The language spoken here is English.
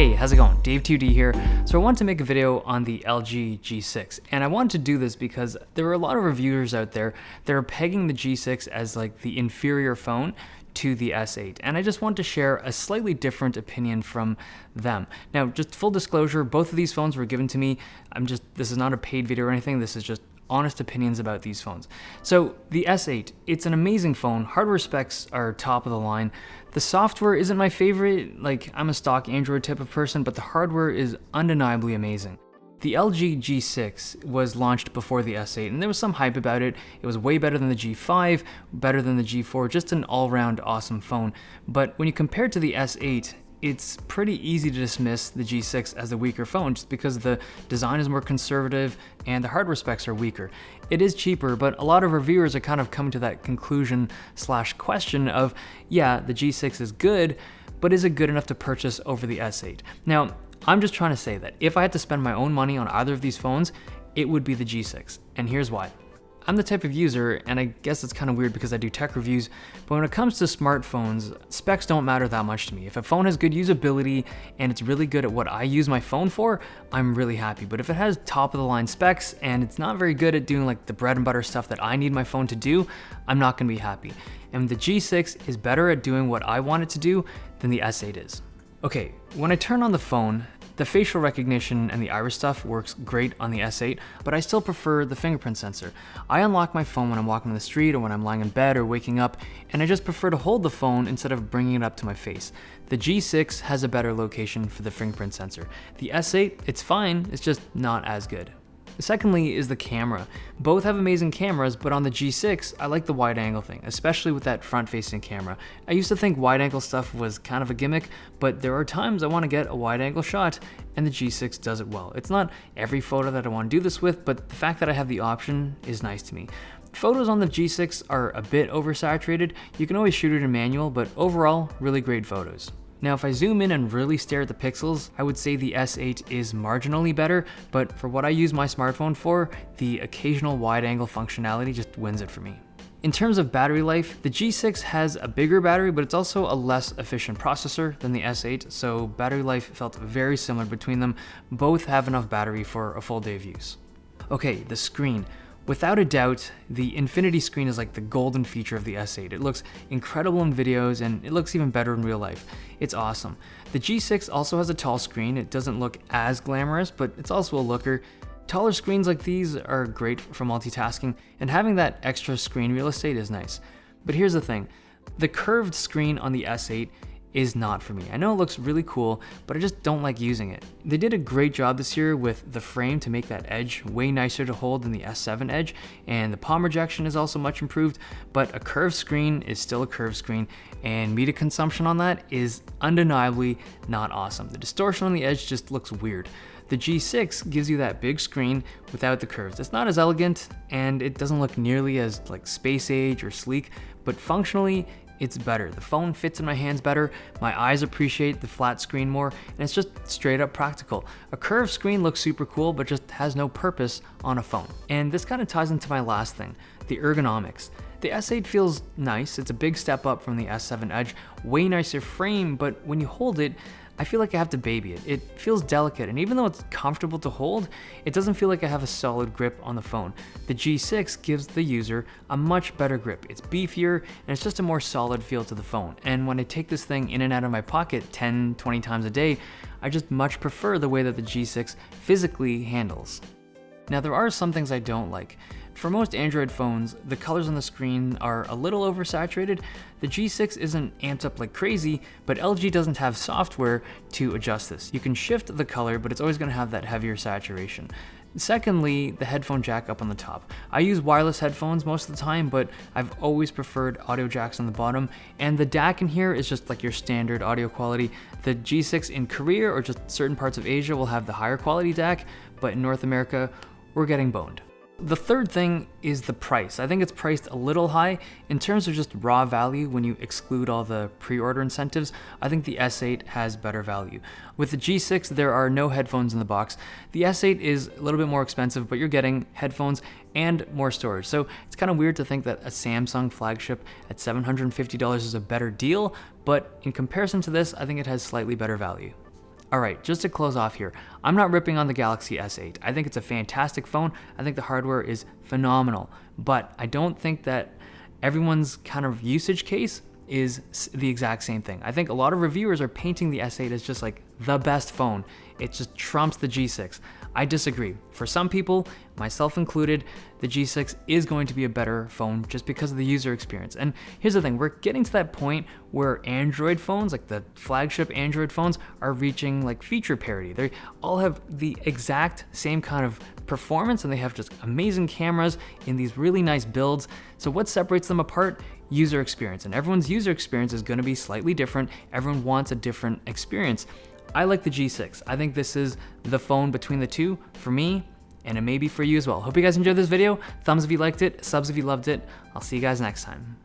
Hey, how's it going? Dave2D here. So I wanted to make a video on the LG G6, and I wanted to do this because there are a lot of reviewers out there that are pegging the G6 as like the inferior phone to the S8, and I just want to share a slightly different opinion from them. Now, just full disclosure, both of these phones were given to me. This is not a paid video or anything, this is just honest opinions about these phones. So the S8, it's an amazing phone. Hardware specs are top of the line. The software isn't my favorite, like I'm a stock Android type of person, but the hardware is undeniably amazing. The LG G6 was launched before the S8, and there was some hype about it. It was way better than the G5, better than the G4, just an all-round awesome phone. But when you compare it to the S8, it's pretty easy to dismiss the G6 as the weaker phone just because the design is more conservative and the hardware specs are weaker. It is cheaper, but a lot of reviewers are kind of coming to that conclusion/question of, yeah, the G6 is good, but is it good enough to purchase over the S8? Now, I'm just trying to say that if I had to spend my own money on either of these phones, it would be the G6, and here's why. I'm the type of user, and I guess it's kind of weird because I do tech reviews, but when it comes to smartphones, specs don't matter that much to me. If a phone has good usability and it's really good at what I use my phone for, I'm really happy. But if it has top of the line specs and it's not very good at doing like the bread and butter stuff that I need my phone to do, I'm not gonna be happy. And the G6 is better at doing what I want it to do than the S8 is. Okay, when I turn on the phone, the facial recognition and the iris stuff works great on the S8, but I still prefer the fingerprint sensor. I unlock my phone when I'm walking on the street or when I'm lying in bed or waking up, and I just prefer to hold the phone instead of bringing it up to my face. The G6 has a better location for the fingerprint sensor. The S8, it's fine, it's just not as good. Secondly is the camera. Both have amazing cameras, but on the G6, I like the wide angle thing, especially with that front-facing camera. I used to think wide angle stuff was kind of a gimmick, but there are times I want to get a wide angle shot, and the G6 does it well. It's not every photo that I want to do this with, but the fact that I have the option is nice to me. Photos on the G6 are a bit oversaturated. You can always shoot it in manual, but overall, really great photos. Now, if I zoom in and really stare at the pixels, I would say the S8 is marginally better, but for what I use my smartphone for, the occasional wide angle functionality just wins it for me. In terms of battery life, the G6 has a bigger battery, but it's also a less efficient processor than the S8, so battery life felt very similar between them. Both have enough battery for a full day of use. Okay, the screen. Without a doubt, the infinity screen is like the golden feature of the S8. It looks incredible in videos and it looks even better in real life. It's awesome. The G6 also has a tall screen. It doesn't look as glamorous, but it's also a looker. Taller screens like these are great for multitasking, and having that extra screen real estate is nice. But here's the thing, the curved screen on the S8 is not for me. I know it looks really cool, but I just don't like using it. They did a great job this year with the frame to make that edge way nicer to hold than the S7 edge, and the palm rejection is also much improved, but a curved screen is still a curved screen, and media consumption on that is undeniably not awesome. The distortion on the edge just looks weird. The G6 gives you that big screen without the curves. It's not as elegant, and it doesn't look nearly as like space age or sleek, but functionally, it's better. The phone fits in my hands better, my eyes appreciate the flat screen more, and it's just straight up practical. A curved screen looks super cool, but just has no purpose on a phone. And this kind of ties into my last thing, the ergonomics. The S8 feels nice, it's a big step up from the S7 Edge, way nicer frame, but when you hold it, I feel like I have to baby it. It feels delicate, and even though it's comfortable to hold, it doesn't feel like I have a solid grip on the phone. The G6 gives the user a much better grip. It's beefier, and it's just a more solid feel to the phone. And when I take this thing in and out of my pocket 10, 20 times a day, I just much prefer the way that the G6 physically handles. Now, there are some things I don't like. For most Android phones, the colors on the screen are a little oversaturated. The G6 isn't amped up like crazy, but LG doesn't have software to adjust this. You can shift the color, but it's always going to have that heavier saturation. Secondly, the headphone jack up on the top. I use wireless headphones most of the time, but I've always preferred audio jacks on the bottom, and the DAC in here is just like your standard audio quality. The G6 in Korea or just certain parts of Asia will have the higher quality DAC, but in North America, we're getting boned. The third thing is the price. I think it's priced a little high in terms of just raw value when you exclude all the pre-order incentives. I think the S8 has better value. With the G6, there are no headphones in the box. The S8 is a little bit more expensive, but you're getting headphones and more storage. So it's kind of weird to think that a Samsung flagship at $750 is a better deal, but in comparison to this, I think it has slightly better value. All right, just to close off here, I'm not ripping on the Galaxy S8. I think it's a fantastic phone. I think the hardware is phenomenal, but I don't think that everyone's kind of usage case is the exact same thing. I think a lot of reviewers are painting the S8 as just like the best phone. It just trumps the G6. I disagree. For some people, myself included, the G6 is going to be a better phone just because of the user experience. And here's the thing, we're getting to that point where Android phones, like the flagship Android phones, are reaching like feature parity. They all have the exact same kind of performance and they have just amazing cameras in these really nice builds. So what separates them apart? User experience. And everyone's user experience is going to be slightly different. Everyone wants a different experience. I like the G6. I think this is the phone between the two for me, and it may be for you as well. Hope you guys enjoyed this video. Thumbs if you liked it, subs if you loved it. I'll see you guys next time.